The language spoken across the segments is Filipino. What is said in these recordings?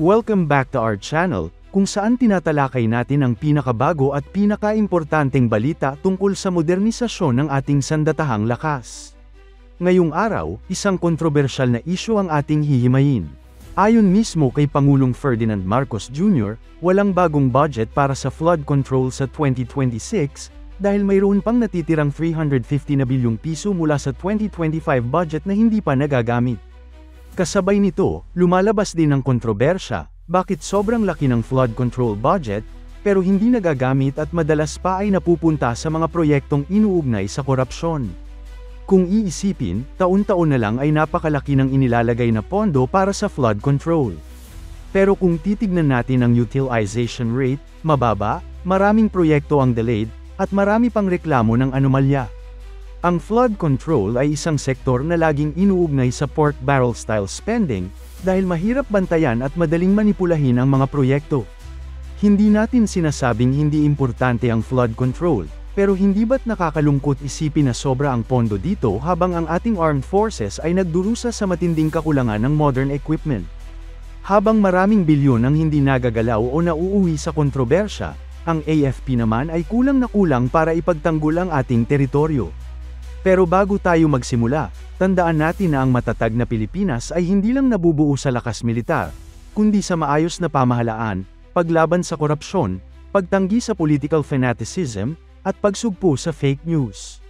Welcome back to our channel, kung saan tinatalakay natin ang pinakabago at pinakaimportanteng balita tungkol sa modernisasyon ng ating sandatahang lakas. Ngayong araw, isang kontrobersyal na isyu ang ating hihimayin. Ayon mismo kay Pangulong Ferdinand Marcos Jr., walang bagong budget para sa flood control sa 2026, dahil mayroon pang natitirang 350 na bilyong piso mula sa 2025 budget na hindi pa nagagamit. Kasabay nito, lumalabas din ang kontrobersya, bakit sobrang laki ng flood control budget, pero hindi nagagamit at madalas pa ay napupunta sa mga proyektong inuugnay sa korupsyon. Kung iisipin, taon-taon na lang ay napakalaki ng inilalagay na pondo para sa flood control. Pero kung titignan natin ang utilization rate, mababa, maraming proyekto ang delayed, at marami pang reklamo ng anomalya. Ang flood control ay isang sektor na laging inuugnay sa pork barrel style spending, dahil mahirap bantayan at madaling manipulahin ang mga proyekto. Hindi natin sinasabing hindi importante ang flood control, pero hindi ba't nakakalungkot isipin na sobra ang pondo dito habang ang ating armed forces ay nagdurusa sa matinding kakulangan ng modern equipment? Habang maraming bilyon ang hindi nagagalaw o nauuwi sa kontrobersya, ang AFP naman ay kulang na kulang para ipagtanggol ang ating teritoryo. Pero bago tayo magsimula, tandaan natin na ang matatag na Pilipinas ay hindi lang nabubuo sa lakas militar, kundi sa maayos na pamahalaan, paglaban sa korupsyon, pagtanggi sa political fanaticism, at pagsugpo sa fake news.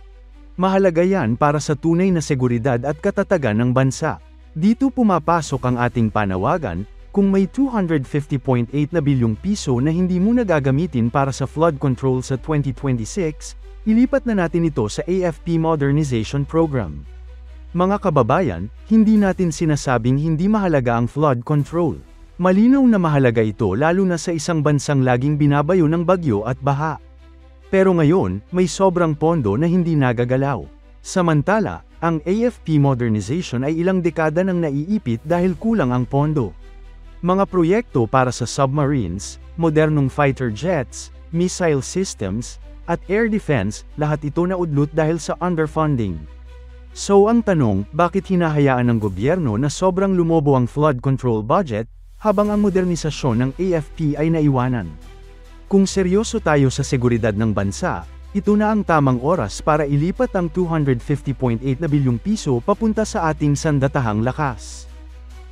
Mahalaga yan para sa tunay na seguridad at katatagan ng bansa. Dito pumapasok ang ating panawagan, kung may 250.8 na bilyong piso na hindi mo nagagamitin para sa flood control sa 2026, ilipat na natin ito sa AFP Modernization Program. Mga kababayan, hindi natin sinasabing hindi mahalaga ang flood control. Malinaw na mahalaga ito lalo na sa isang bansang laging binabayo ng bagyo at baha. Pero ngayon, may sobrang pondo na hindi nagagalaw. Samantala, ang AFP Modernization ay ilang dekada nang naiipit dahil kulang ang pondo. Mga proyekto para sa submarines, modernong fighter jets, missile systems, at air defense, lahat ito naudlot dahil sa underfunding. So ang tanong, bakit hinahayaan ng gobyerno na sobrang lumobo ang flood control budget, habang ang modernisasyon ng AFP ay naiwanan? Kung seryoso tayo sa seguridad ng bansa, ito na ang tamang oras para ilipat ang 250.8 na bilyong piso papunta sa ating sandatahang lakas.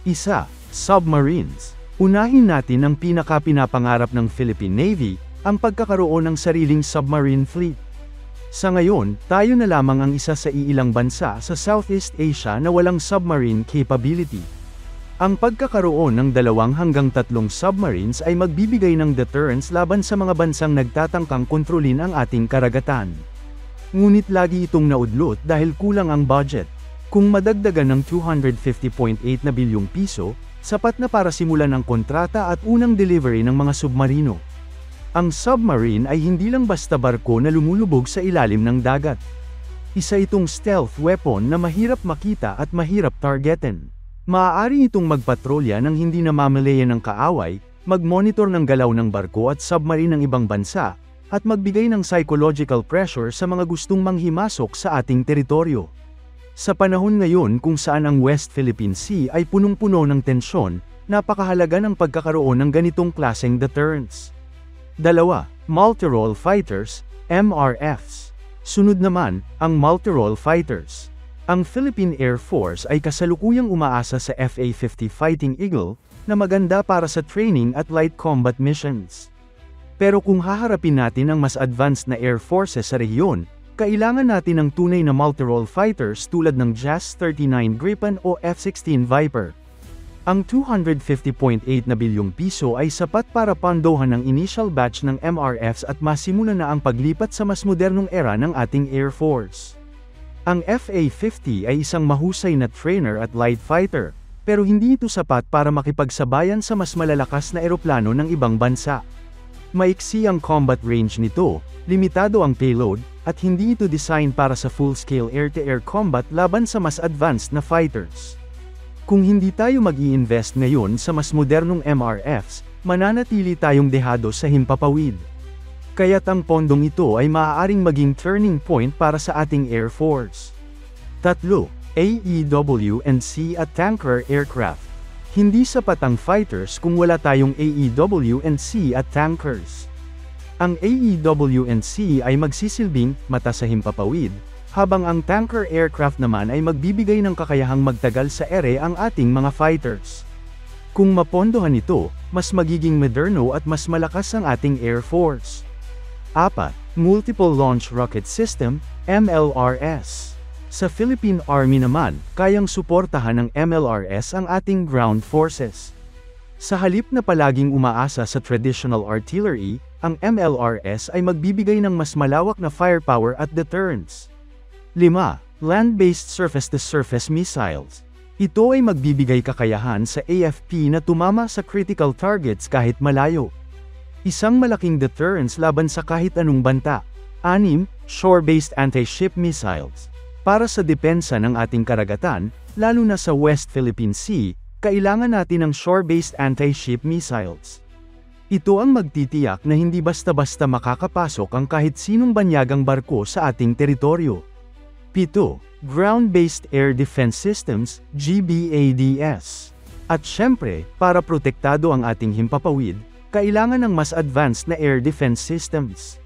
Isa, submarines. Unahin natin ang pinaka-pinapangarap ng Philippine Navy, ang pagkakaroon ng sariling submarine fleet. Sa ngayon, tayo na lamang ang isa sa iilang bansa sa Southeast Asia na walang submarine capability. Ang pagkakaroon ng 2 hanggang 3 submarines ay magbibigay ng deterrence laban sa mga bansang nagtatangkang kontrolin ang ating karagatan. Ngunit lagi itong naudlot dahil kulang ang budget. Kung madagdagan ng 250.8 na bilyong piso, sapat na para simulan ang kontrata at unang delivery ng mga submarino. Ang submarine ay hindi lang basta barko na lumulubog sa ilalim ng dagat. Isa itong stealth weapon na mahirap makita at mahirap targetin. Maaari itong magpatrolya nang hindi namamalayan ng kaaway, mag-monitor ng galaw ng barko at submarine ng ibang bansa, at magbigay ng psychological pressure sa mga gustong manghimasok sa ating teritoryo. Sa panahon ngayon kung saan ang West Philippine Sea ay punong-puno ng tensyon, napakahalaga ng pagkakaroon ng ganitong klaseng deterrence. 2. Multirole Fighters, MRFs. Sunod naman, ang Multirole Fighters. Ang Philippine Air Force ay kasalukuyang umaasa sa FA-50 Fighting Eagle, na maganda para sa training at light combat missions. Pero kung haharapin natin ang mas advanced na air forces sa rehiyon, kailangan natin ng tunay na multirole fighters tulad ng JAS-39 Gripen o F-16 Viper. Ang 250.8 na bilyong piso ay sapat para pandohan ng initial batch ng MRFs at masimulan na ang paglipat sa mas modernong era ng ating Air Force. Ang FA-50 ay isang mahusay na trainer at light fighter, pero hindi ito sapat para makipagsabayan sa mas malalakas na eroplano ng ibang bansa. Maiksi ang combat range nito, limitado ang payload, at hindi ito design para sa full-scale air-to-air combat laban sa mas advanced na fighters. Kung hindi tayo mag-i-invest ngayon sa mas modernong MRFs, mananatili tayong dehado sa himpapawid. Kaya't ang pondong ito ay maaaring maging turning point para sa ating Air Force. 3. AEW&C at tanker aircraft. Hindi sapat ang fighters kung wala tayong AEW&C at tankers. Ang AEW&C ay magsisilbing mata sa himpapawid, habang ang tanker aircraft naman ay magbibigay ng kakayahang magtagal sa ere ang ating mga fighters. Kung mapondohan ito, mas magiging moderno at mas malakas ang ating Air Force. 4. Multiple Launch Rocket System, MLRS. Sa Philippine Army naman, kayang suportahan ng MLRS ang ating ground forces. Sa halip na palaging umaasa sa traditional artillery, ang MLRS ay magbibigay ng mas malawak na firepower at deterrence. 5. Land-based surface-to-surface missiles. Ito ay magbibigay kakayahan sa AFP na tumama sa critical targets kahit malayo. Isang malaking deterrence laban sa kahit anong banta. 6. Shore-based anti-ship missiles. Para sa depensa ng ating karagatan, lalo na sa West Philippine Sea, kailangan natin ng shore-based anti-ship missiles. Ito ang magtitiyak na hindi basta-basta makakapasok ang kahit sinong banyagang barko sa ating teritoryo. 7. Ground-based Air Defense Systems, GBADS. At syempre, para protektado ang ating himpapawid, kailangan ng mas advanced na air defense systems.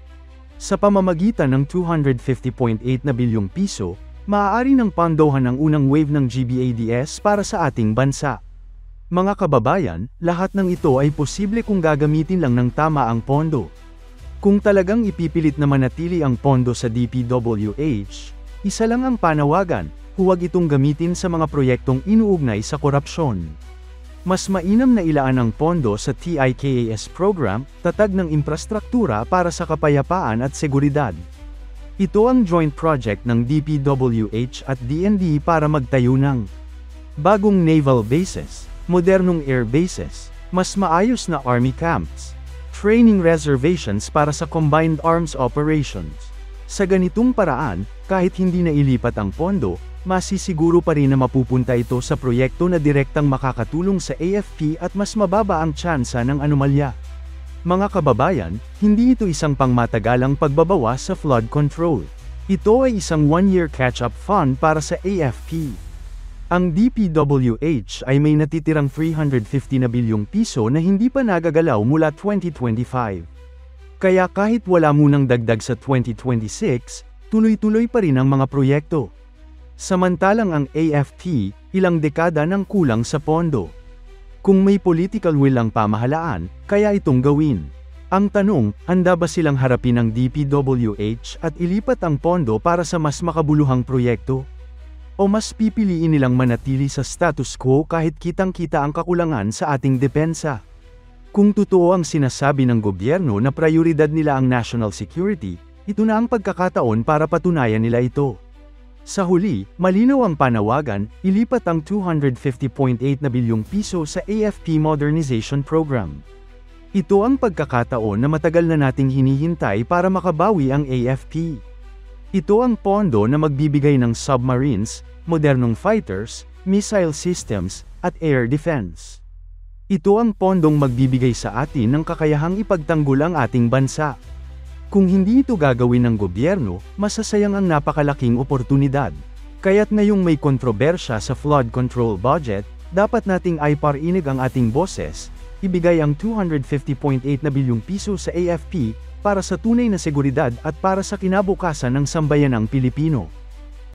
Sa pamamagitan ng 250.8 na bilyong piso, maaari ng pondohan ang unang wave ng GBADS para sa ating bansa. Mga kababayan, lahat ng ito ay posible kung gagamitin lang ng tama ang pondo. Kung talagang ipipilit na manatili ang pondo sa DPWH, isa lang ang panawagan, huwag itong gamitin sa mga proyektong inuugnay sa korupsyon. Mas mainam na ilaan ang pondo sa TIKAS program, tatag ng infrastruktura para sa kapayapaan at seguridad. Ito ang joint project ng DPWH at DND para magtayo ng bagong naval bases, modernong air bases, mas maayos na army camps, training reservations para sa combined arms operations. Sa ganitong paraan, kahit hindi na ilipat ang pondo, masisiguro pa rin na mapupunta ito sa proyekto na direktang makakatulong sa AFP at mas mababa ang tsansa ng anomalya. Mga kababayan, hindi ito isang pangmatagalang pagbabawas sa flood control. Ito ay isang one-year catch-up fund para sa AFP. Ang DPWH ay may natitirang 350 na bilyong piso na hindi pa nagagalaw mula 2025. Kaya kahit wala munang dagdag sa 2026, tuloy-tuloy pa rin ang mga proyekto. Samantalang ang AFP, ilang dekada nang kulang sa pondo. Kung may political will ang pamahalaan, kaya itong gawin. Ang tanong, handa ba silang harapin ang DPWH at ilipat ang pondo para sa mas makabuluhang proyekto? O mas pipiliin nilang manatili sa status quo kahit kitang-kita ang kakulangan sa ating depensa? Kung totoo ang sinasabi ng gobyerno na prioridad nila ang national security, ito na ang pagkakataon para patunayan nila ito. Sa huli, malinaw ang panawagan, ilipat ang 250.8 na bilyong piso sa AFP Modernization Program. Ito ang pagkakataon na matagal na nating hinihintay para makabawi ang AFP. Ito ang pondo na magbibigay ng submarines, modernong fighters, missile systems, at air defense. Ito ang pondong magbibigay sa atin ng kakayahang ipagtanggol ang ating bansa. Kung hindi ito gagawin ng gobyerno, masasayang ang napakalaking oportunidad. Kaya't ngayong may kontrobersya sa flood control budget, dapat nating iparinig ang ating boses, ibigay ang 250.8 na bilyong piso sa AFP, para sa tunay na seguridad at para sa kinabukasan ng sambayanang Pilipino.